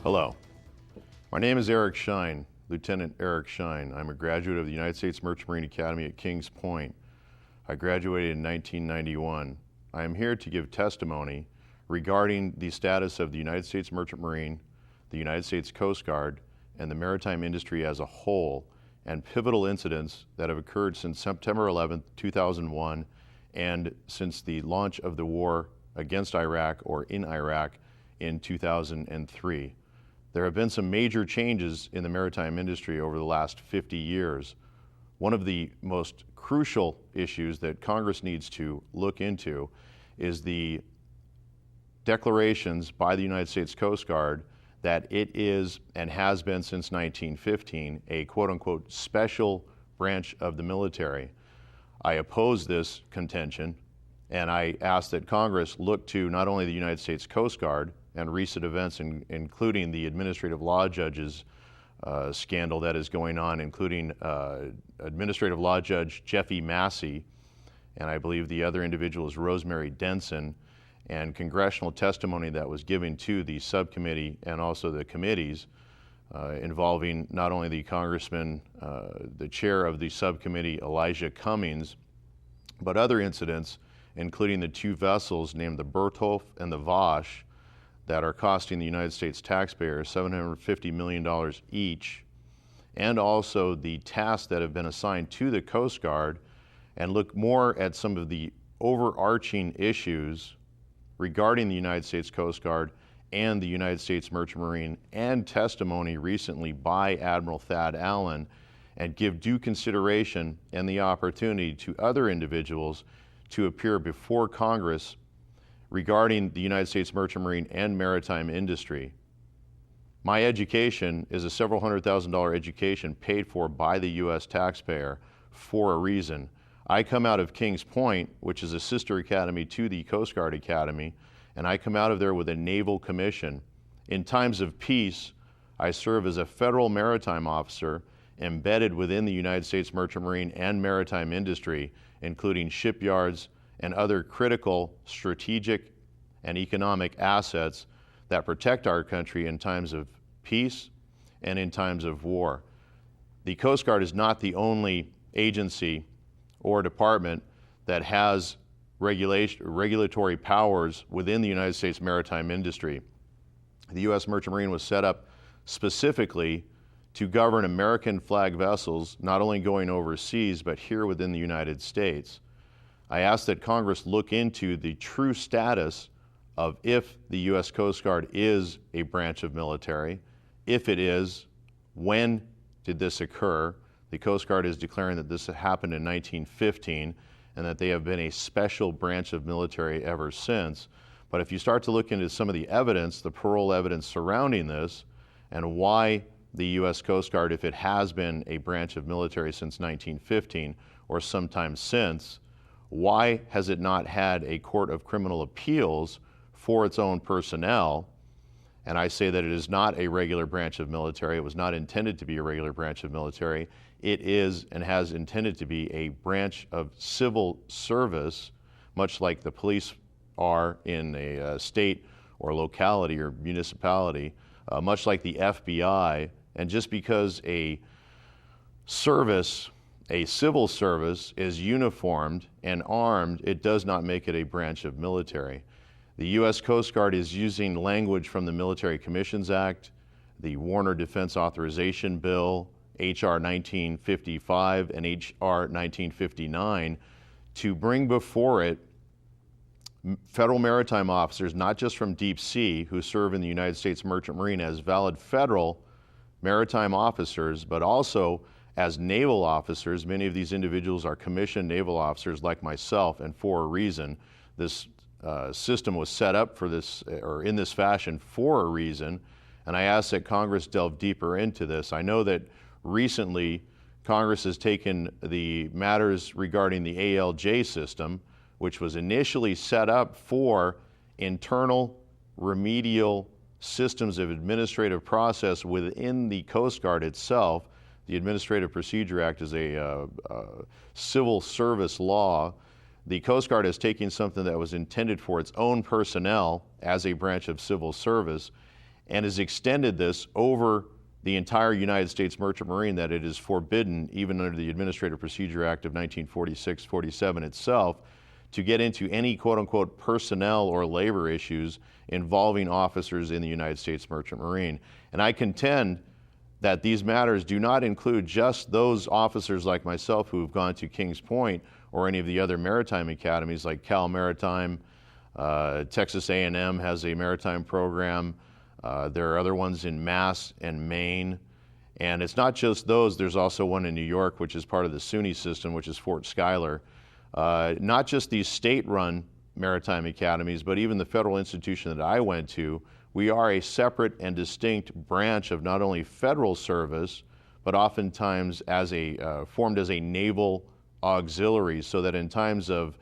Hello, my name is Eric Shine, Lieutenant Eric Shine. I'm a graduate of the United States Merchant Marine Academy at Kings Point. I graduated in 1991. I am here to give testimony regarding the status of the United States Merchant Marine, the United States Coast Guard, and the maritime industry as a whole, and pivotal incidents that have occurred since September 11, 2001, and since the launch of the war against Iraq or in Iraq in 2003. There have been some major changes in the maritime industry over the last 50 years. One of the most crucial issues that Congress needs to look into is the declarations by the United States Coast Guard that it is and has been since 1915 a quote-unquote special branch of the military. I oppose this contention, and I ask that Congress look to not only the United States Coast Guard and recent events, including the administrative law judges scandal that is going on, including Administrative Law Judge Jeffy Massey, and I believe the other individual is Rosemary Denson, and congressional testimony that was given to the subcommittee and also the committees involving not only the congressman, the chair of the subcommittee, Elijah Cummings, but other incidents, including the two vessels named the Bertolf and the Vosch, that are costing the United States taxpayers $750 million each, and also the tasks that have been assigned to the Coast Guard, and look more at some of the overarching issues regarding the United States Coast Guard and the United States Merchant Marine, and testimony recently by Admiral Thad Allen, and give due consideration and the opportunity to other individuals to appear before Congress regarding the United States Merchant Marine and maritime industry. My education is a several $100,000 education paid for by the U.S. taxpayer for a reason. I come out of Kings Point, which is a sister academy to the Coast Guard Academy, and I come out of there with a naval commission. In times of peace, I serve as a federal maritime officer embedded within the United States Merchant Marine and maritime industry, including shipyards and other critical strategic and economic assets that protect our country in times of peace and in times of war. The Coast Guard is not the only agency or department that has regulatory powers within the United States maritime industry. The U.S. Merchant Marine was set up specifically to govern American flag vessels, not only going overseas, but here within the United States. I ask that Congress look into the true status of if the U.S. Coast Guard is a branch of military. If it is, when did this occur? The Coast Guard is declaring that this happened in 1915 and that they have been a special branch of military ever since. But if you start to look into some of the evidence, the parole evidence surrounding this, and why the U.S. Coast Guard, if it has been a branch of military since 1915 or sometime since, why has it not had a court of criminal appeals for its own personnel? And I say that it is not a regular branch of military. It was not intended to be a regular branch of military. It is and has intended to be a branch of civil service, much like the police are in a state or locality or municipality, much like the FBI. And just because a civil service is uniformed and armed, it does not make it a branch of military. The U.S. Coast Guard is using language from the Military Commissions Act, the Warner Defense Authorization Bill, H.R. 1955 and H.R. 1959, to bring before it federal maritime officers, not just from deep sea, who serve in the United States Merchant Marine as valid federal maritime officers, but also as naval officers. Many of these individuals are commissioned naval officers like myself, and for a reason. This system was set up for this, or in this fashion, for a reason, and I ask that Congress delve deeper into this. I know that recently Congress has taken the matters regarding the ALJ system, which was initially set up for internal remedial systems of administrative process within the Coast Guard itself. The Administrative Procedure Act is a civil service law. The Coast Guard is taking something that was intended for its own personnel as a branch of civil service and has extended this over the entire United States Merchant Marine, that it is forbidden, even under the Administrative Procedure Act of 1946-47 itself, to get into any quote-unquote personnel or labor issues involving officers in the United States Merchant Marine. And I contend that these matters do not include just those officers like myself who have gone to Kings Point or any of the other maritime academies like Cal Maritime. Texas A&M has a maritime program. There are other ones in Mass and Maine. And it's not just those, there's also one in New York, which is part of the SUNY system, which is Fort Schuyler. Not just these state-run maritime academies, but even the federal institution that I went to, we are a separate and distinct branch of not only federal service, but oftentimes as formed as a naval auxiliary, so that in times of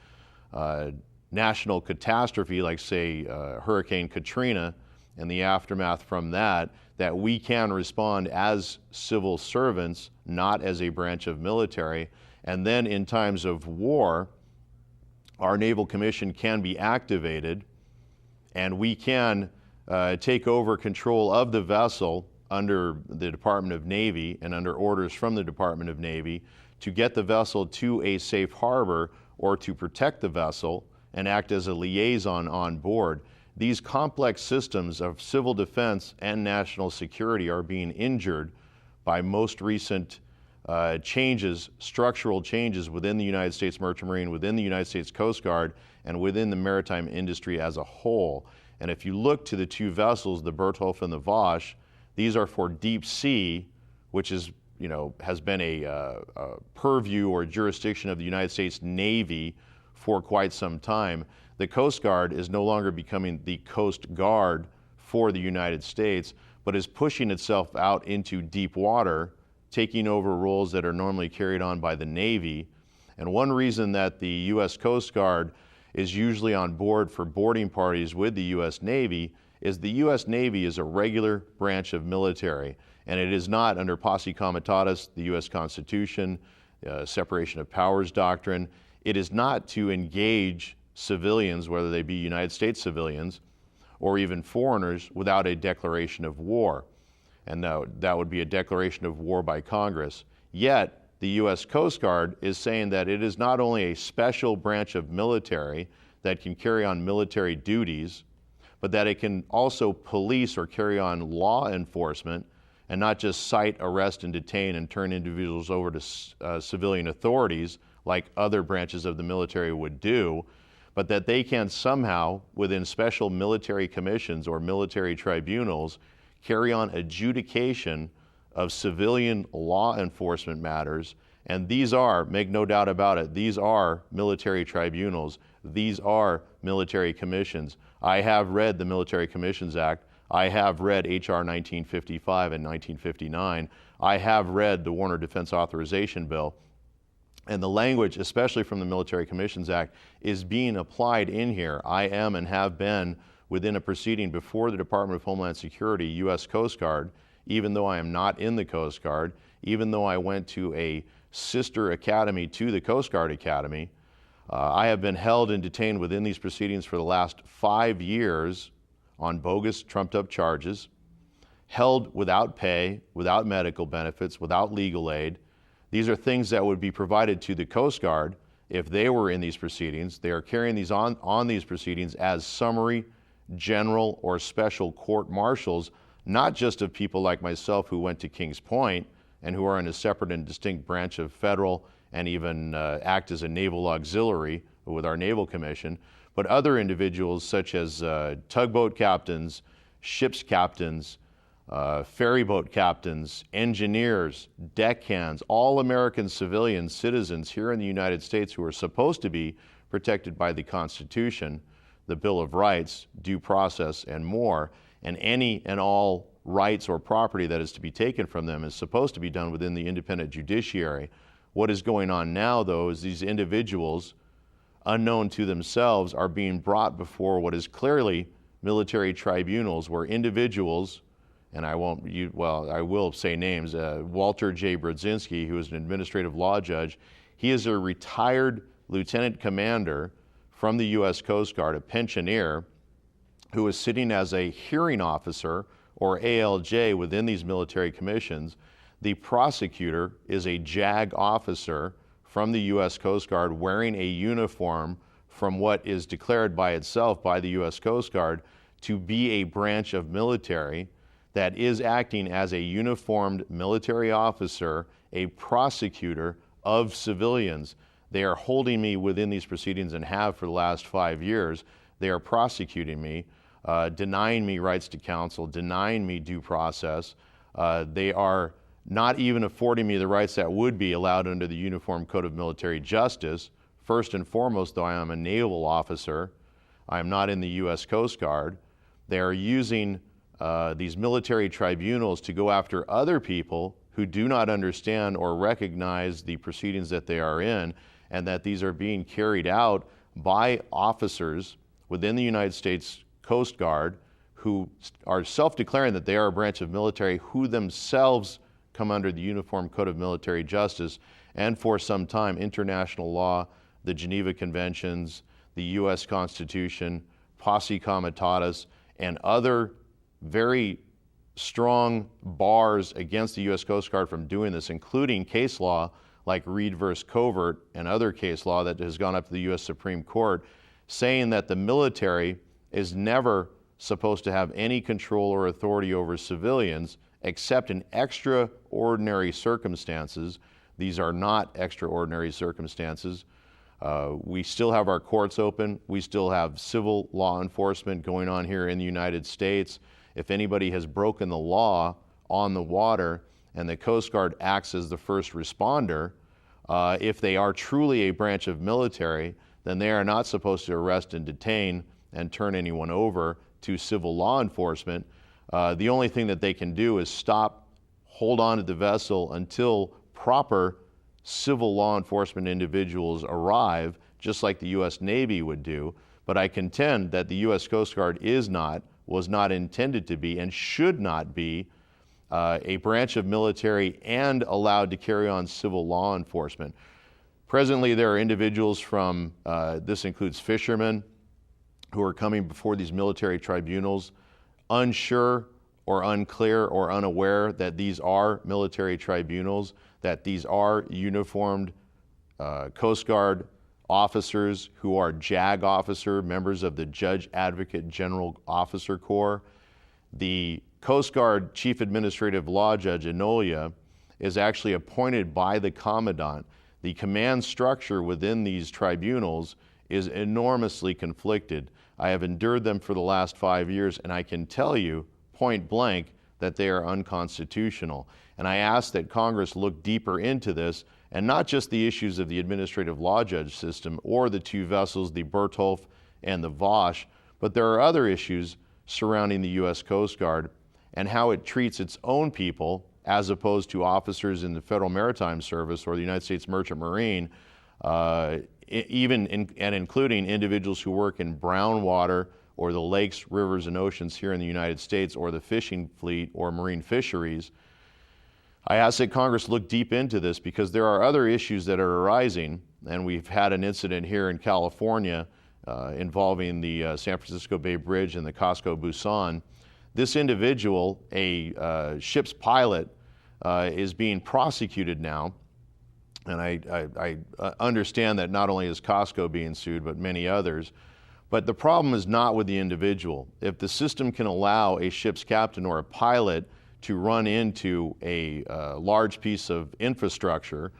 national catastrophe, like say Hurricane Katrina and the aftermath from that, that we can respond as civil servants, not as a branch of military. And then in times of war, our Naval Commission can be activated, and we can take over control of the vessel under the Department of Navy and under orders from the Department of Navy to get the vessel to a safe harbor or to protect the vessel and act as a liaison on board. These complex systems of civil defense and national security are being injured by most recent changes, structural changes within the United States Merchant Marine, within the United States Coast Guard, and within the maritime industry as a whole. And if you look to the two vessels, the Bertholf and the Vosch, these are for deep sea, which is, has been a purview or jurisdiction of the United States Navy for quite some time. The Coast Guard is no longer becoming the Coast Guard for the United States, but is pushing itself out into deep water, taking over roles that are normally carried on by the Navy. And one reason that the U.S. Coast Guard is usually on board for boarding parties with the U.S. Navy is the U.S. Navy is a regular branch of military, and it is not under posse comitatus, the U.S. Constitution, separation of powers doctrine. It is not to engage civilians, whether they be United States civilians or even foreigners, without a declaration of war. And that would be a declaration of war by Congress. Yet, the U.S. Coast Guard is saying that it is not only a special branch of military that can carry on military duties, but that it can also police or carry on law enforcement and not just cite, arrest, and detain and turn individuals over to civilian authorities like other branches of the military would do, but that they can somehow, within special military commissions or military tribunals, carry on adjudication of civilian law enforcement matters. And these are, make no doubt about it, these are military tribunals. These are military commissions. I have read the Military Commissions Act. I have read H.R. 1955 and 1959. I have read the Warner Defense Authorization Bill. And the language, especially from the Military Commissions Act, is being applied in here. I am and have been within a proceeding before the Department of Homeland Security, U.S. Coast Guard, even though I am not in the Coast Guard, even though I went to a sister academy to the Coast Guard Academy. I have been held and detained within these proceedings for the last 5 years on bogus, trumped-up charges, held without pay, without medical benefits, without legal aid. These are things that would be provided to the Coast Guard if they were in these proceedings. They are carrying these on these proceedings as summary, general, or special court-martials, not just of people like myself who went to Kings Point and who are in a separate and distinct branch of federal and even act as a naval auxiliary with our Naval Commission, but other individuals such as tugboat captains, ships captains, ferry boat captains, engineers, deckhands, all American civilian citizens here in the United States who are supposed to be protected by the Constitution, the Bill of Rights, due process, and more. And any and all rights or property that is to be taken from them is supposed to be done within the independent judiciary. What is going on now, though, is these individuals, unknown to themselves, are being brought before what is clearly military tribunals where individuals, and I will say names, Walter J. Brodzinski, who is an administrative law judge, he is a retired lieutenant commander from the U.S. Coast Guard, a pensioner, who is sitting as a hearing officer or ALJ within these military commissions, the prosecutor is a JAG officer from the U.S. Coast Guard wearing a uniform from what is declared by itself by the U.S. Coast Guard to be a branch of military that is acting as a uniformed military officer, a prosecutor of civilians. They are holding me within these proceedings and have for the last 5 years. They are prosecuting me, denying me rights to counsel, denying me due process. They are not even affording me the rights that would be allowed under the Uniform Code of Military Justice. First and foremost, though, I am a naval officer. I am not in the U.S. Coast Guard. They are using these military tribunals to go after other people who do not understand or recognize the proceedings that they are in, and that these are being carried out by officers within the United States Coast Guard who are self-declaring that they are a branch of military, who themselves come under the Uniform Code of Military Justice, and for some time international law, the Geneva Conventions, the U.S. Constitution, posse comitatus, and other very strong bars against the U.S. Coast Guard from doing this, including case law like Reed versus Covert and other case law that has gone up to the U.S. Supreme Court, saying that the military is never supposed to have any control or authority over civilians except in extraordinary circumstances. These are not extraordinary circumstances. We still have our courts open. We still have civil law enforcement going on here in the United States. If anybody has broken the law on the water and the Coast Guard acts as the first responder, if they are truly a branch of military, then they are not supposed to arrest and detain and turn anyone over to civil law enforcement. The only thing that they can do is stop, hold on to the vessel until proper civil law enforcement individuals arrive, just like the U.S. Navy would do. But I contend that the U.S. Coast Guard was not intended to be, and should not be, a branch of military and allowed to carry on civil law enforcement. Presently, there are individuals from, this includes fishermen, who are coming before these military tribunals, unsure or unclear or unaware that these are military tribunals, that these are uniformed Coast Guard officers who are JAG officer, members of the Judge Advocate General Officer Corps. The Coast Guard Chief Administrative Law Judge, Enolia, is actually appointed by the Commandant. The command structure within these tribunals is enormously conflicted. I have endured them for the last 5 years, and I can tell you point blank that they are unconstitutional. And I ask that Congress look deeper into this, and not just the issues of the administrative law judge system or the two vessels, the Bertolf and the Vosh, but there are other issues surrounding the U.S. Coast Guard and how it treats its own people as opposed to officers in the Federal Maritime Service or the United States Merchant Marine, and including individuals who work in brown water or the lakes, rivers, and oceans here in the United States, or the fishing fleet or marine fisheries. I ask that Congress look deep into this because there are other issues that are arising, and we've had an incident here in California involving the San Francisco Bay Bridge and the Costco Busan. This individual, a ship's pilot, is being prosecuted now. And I understand that not only is Costco being sued, but many others. But the problem is not with the individual. If the system can allow a ship's captain or a pilot to run into a large piece of infrastructure,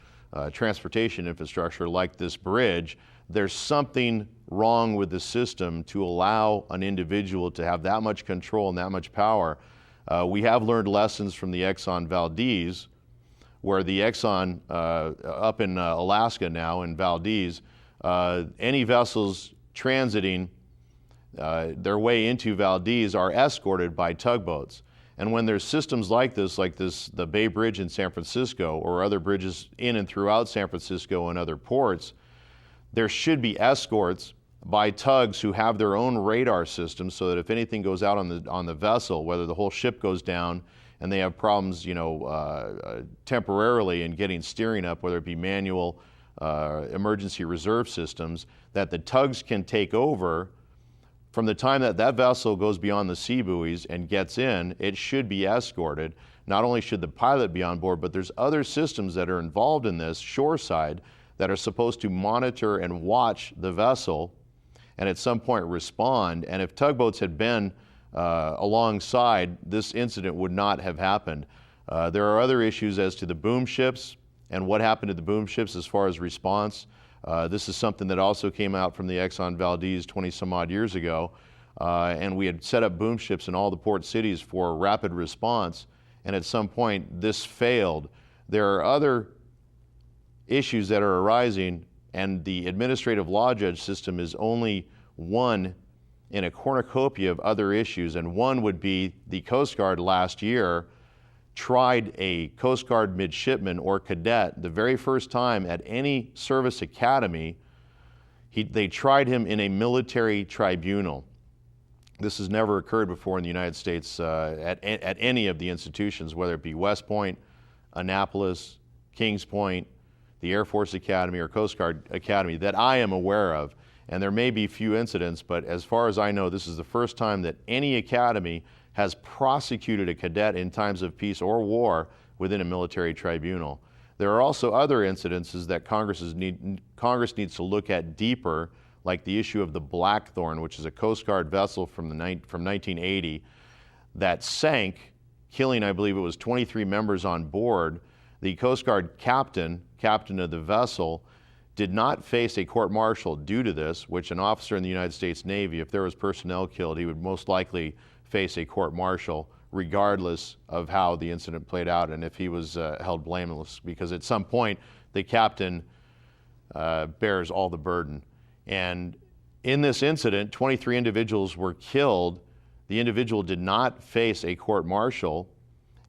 transportation infrastructure like this bridge, there's something wrong with the system to allow an individual to have that much control and that much power. We have learned lessons from the Exxon Valdez, where the Exxon up in Alaska now in Valdez, any vessels transiting their way into Valdez are escorted by tugboats. And when there's systems like this, the Bay Bridge in San Francisco or other bridges in and throughout San Francisco and other ports, there should be escorts by tugs who have their own radar systems so that if anything goes out on the vessel, whether the whole ship goes down and they have problems, temporarily in getting steering up, whether it be manual, emergency reserve systems, that the tugs can take over from the time that that vessel goes beyond the sea buoys and gets in, it should be escorted. Not only should the pilot be on board, but there's other systems that are involved in this shoreside that are supposed to monitor and watch the vessel and at some point respond. And if tugboats had been alongside, this incident would not have happened. There are other issues as to the boom ships and what happened to the boom ships as far as response. This is something that also came out from the Exxon Valdez 20 some odd years ago. And we had set up boom ships in all the port cities for rapid response. And at some point this failed. There are other issues that are arising, and the administrative law judge system is only one in a cornucopia of other issues. And one would be the Coast Guard last year tried a Coast Guard midshipman or cadet the very first time at any service academy. They tried him in a military tribunal. This has never occurred before in the United States at any of the institutions, whether it be West Point, Annapolis, Kings Point, the Air Force Academy or Coast Guard Academy that I am aware of. And there may be few incidents, but as far as I know, this is the first time that any academy has prosecuted a cadet in times of peace or war within a military tribunal. There are also other incidences that Congress needs to look at deeper, like the issue of the Blackthorn, which is a Coast Guard vessel from 1980 that sank, killing, I believe it was 23 members on board. The Coast Guard captain of the vessel, did not face a court-martial due to this, which an officer in the United States Navy, if there was personnel killed, he would most likely face a court-martial regardless of how the incident played out and if he was held blameless, because at some point the captain bears all the burden. And in this incident, 23 individuals were killed. The individual did not face a court-martial.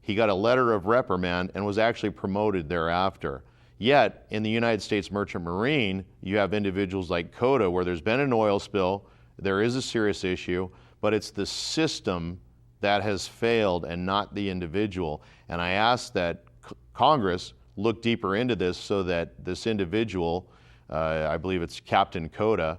He got a letter of reprimand and was actually promoted thereafter. Yet, in the United States Merchant Marine, you have individuals like Coda, where there's been an oil spill, there is a serious issue, but it's the system that has failed and not the individual. And I ask that Congress look deeper into this so that this individual, I believe it's Captain Coda,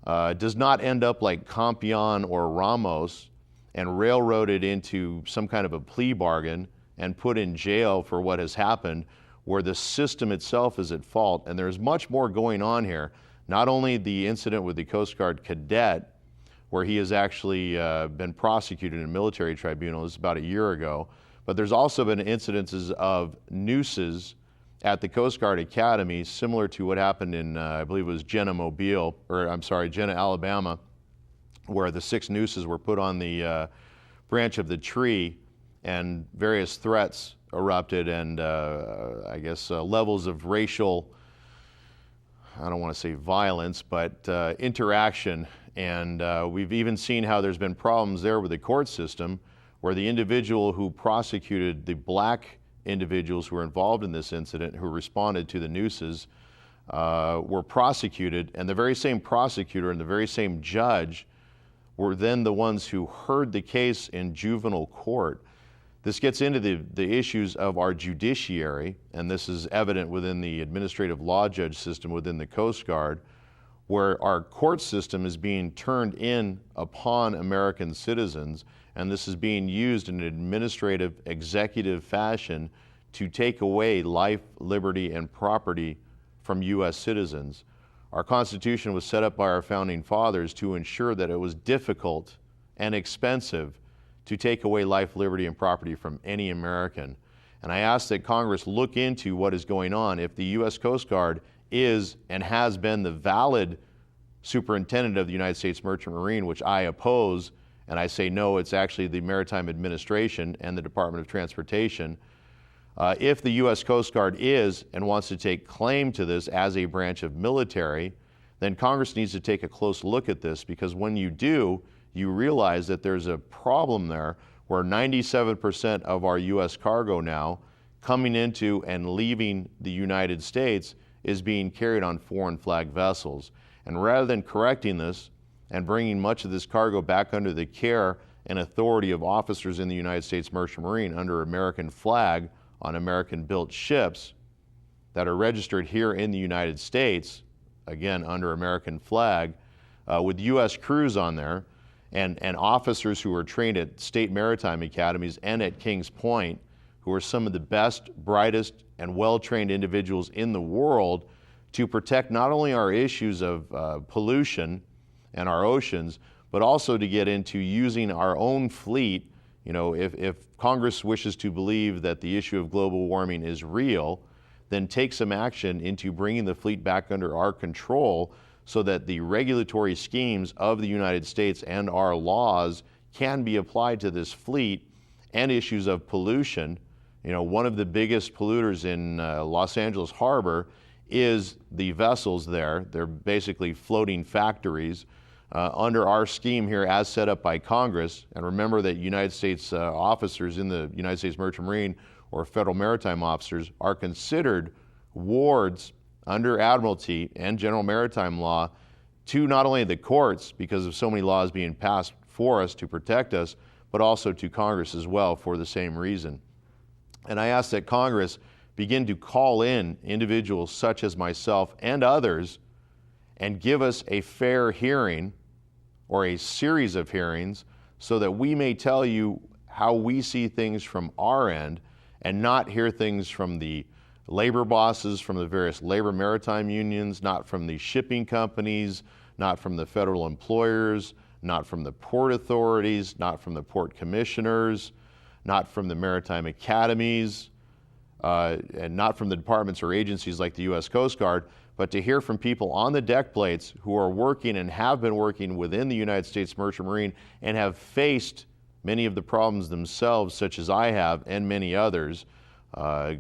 does not end up like Campion or Ramos and railroaded into some kind of a plea bargain and put in jail for what has happened, where the system itself is at fault. And there's much more going on here. Not only the incident with the Coast Guard cadet, where he has actually been prosecuted in a military tribunal, this is about a year ago, but there's also been incidences of nooses at the Coast Guard Academy, similar to what happened in, I believe it was Jenna, Alabama, where the 6 nooses were put on the branch of the tree and various threats erupted, and I guess levels of racial, I don't want to say violence, but interaction. And we've even seen how there's been problems there with the court system, where the individual who prosecuted the black individuals who were involved in this incident, who responded to the nooses, were prosecuted, and the very same prosecutor and the very same judge were then the ones who heard the case in juvenile court. This gets into the issues of our judiciary, and this is evident within the administrative law judge system within the Coast Guard, where our court system is being turned in upon American citizens, and this is being used in an administrative, executive fashion to take away life, liberty, and property from U.S. citizens. Our Constitution was set up by our founding fathers to ensure that it was difficult and expensive to take away life, liberty, and property from any American. And I ask that Congress look into what is going on. If the U.S. Coast Guard is and has been the valid superintendent of the United States Merchant Marine, which I oppose, and I say no, it's actually the Maritime Administration and the Department of Transportation. If the U.S. Coast Guard is and wants to take claim to this as a branch of military, then Congress needs to take a close look at this, because when you do, you realize that there's a problem there where 97% of our U.S. cargo now coming into and leaving the United States is being carried on foreign flag vessels. And rather than correcting this and bringing much of this cargo back under the care and authority of officers in the United States Merchant Marine under American flag on American-built ships that are registered here in the United States, again under American flag, with U.S. crews on there, and officers who are trained at state maritime academies and at Kings Point, who are some of the best, brightest, and well-trained individuals in the world to protect not only our issues of pollution and our oceans, but also to get into using our own fleet. You know, if Congress wishes to believe that the issue of global warming is real, then take some action into bringing the fleet back under our control so that the regulatory schemes of the United States and our laws can be applied to this fleet and issues of pollution. You know, one of the biggest polluters in Los Angeles Harbor is the vessels there. They're basically floating factories. Under our scheme here as set up by Congress, and remember that United States officers in the United States Merchant Marine or federal maritime officers are considered wards under Admiralty and General Maritime Law to not only the courts because of so many laws being passed for us to protect us, but also to Congress as well for the same reason. And I ask that Congress begin to call in individuals such as myself and others and give us a fair hearing or a series of hearings so that we may tell you how we see things from our end and not hear things from the labor bosses, from the various labor maritime unions, not from the shipping companies, not from the federal employers, not from the port authorities, not from the port commissioners, not from the maritime academies, and not from the departments or agencies like the U.S. Coast Guard, but to hear from people on the deck plates who are working and have been working within the United States Merchant Marine and have faced many of the problems themselves, such as I have and many others.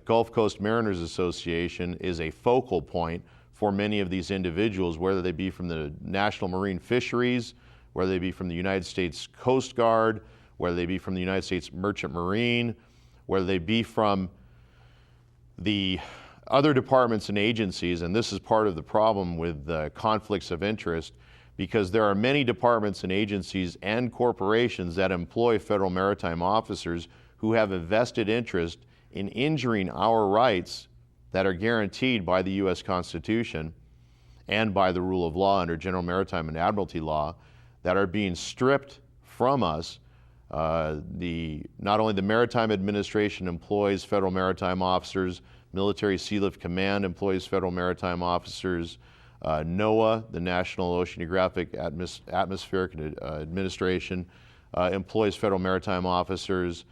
Gulf Coast Mariners Association is a focal point for many of these individuals, whether they be from the National Marine Fisheries, whether they be from the United States Coast Guard, whether they be from the United States Merchant Marine, whether they be from the other departments and agencies. And this is part of the problem with conflicts of interest, because there are many departments and agencies and corporations that employ federal maritime officers who have a vested interest in injuring our rights that are guaranteed by the U.S. Constitution and by the rule of law under General Maritime and Admiralty law, that are being stripped from us. Not only the Maritime Administration employs federal maritime officers, Military Sealift Command employs federal maritime officers, NOAA, the National Oceanographic Atmospheric Administration, employs federal maritime officers,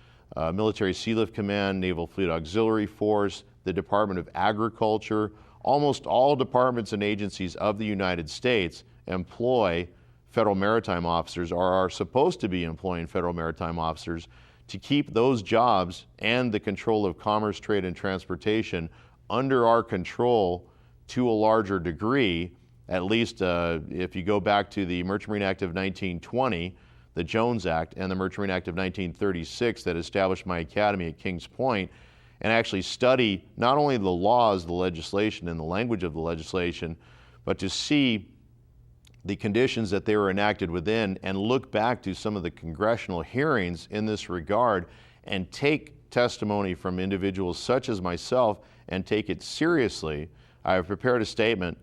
Military Sealift Command, Naval Fleet Auxiliary Force, the Department of Agriculture. Almost all departments and agencies of the United States employ federal maritime officers, or are supposed to be employing federal maritime officers, to keep those jobs and the control of commerce, trade, and transportation under our control to a larger degree. At least if you go back to the Merchant Marine Act of 1920, the Jones Act, and the Merchant Marine Act of 1936 that established my academy at Kings Point, and actually study not only the laws, the legislation, and the language of the legislation, but to see the conditions that they were enacted within and look back to some of the congressional hearings in this regard and take testimony from individuals such as myself and take it seriously. I have prepared a statement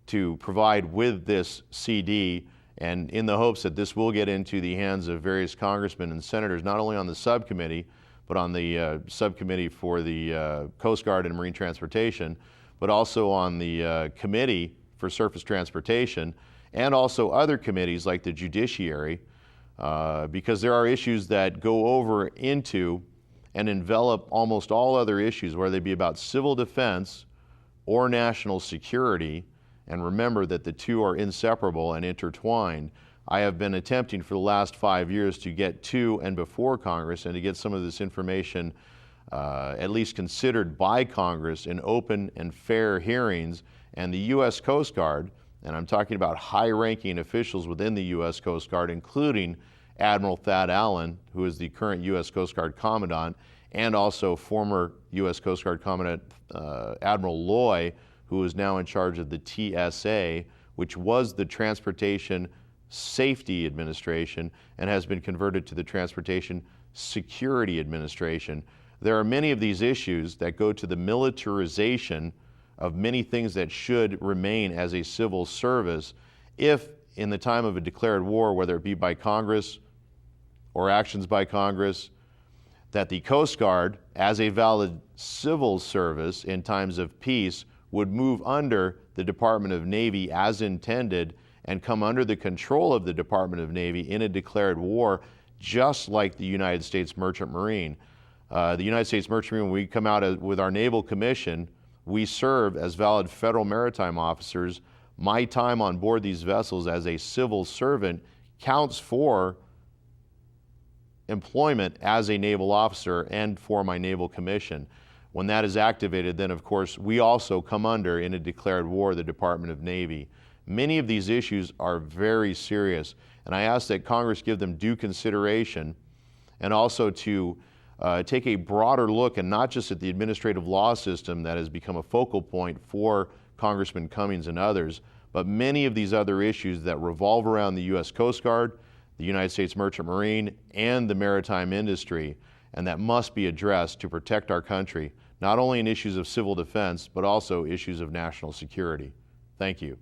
to provide with this CD, and in the hopes that this will get into the hands of various congressmen and senators, not only on the subcommittee, but on the subcommittee for the Coast Guard and Marine Transportation, but also on the committee for surface transportation, and also other committees like the Judiciary, because there are issues that go over into and envelop almost all other issues, whether they be about civil defense or national security. And remember that the two are inseparable and intertwined. I have been attempting for the last 5 years to get to and before Congress and to get some of this information at least considered by Congress in open and fair hearings. And the U.S. Coast Guard, and I'm talking about high-ranking officials within the U.S. Coast Guard, including Admiral Thad Allen, who is the current U.S. Coast Guard Commandant, and also former U.S. Coast Guard Commandant Admiral Loy, who is now in charge of the TSA, which was the Transportation Safety Administration and has been converted to the Transportation Security Administration. There are many of these issues that go to the militarization of many things that should remain as a civil service if in the time of a declared war, whether it be by Congress or actions by Congress, that the Coast Guard, as a valid civil service in times of peace, would move under the Department of Navy as intended and come under the control of the Department of Navy in a declared war, just like the United States Merchant Marine. The United States Merchant Marine, when we come out with our Naval Commission, we serve as valid federal maritime officers. My time on board these vessels as a civil servant counts for employment as a naval officer and for my Naval Commission. When that is activated, then of course we also come under, in a declared war, the Department of Navy. Many of these issues are very serious, and I ask that Congress give them due consideration, and also to take a broader look, and not just at the administrative law system that has become a focal point for Congressman Cummings and others, but many of these other issues that revolve around the U.S. Coast Guard, the United States Merchant Marine, and the maritime industry, and that must be addressed to protect our country, not only in issues of civil defense, but also issues of national security. Thank you.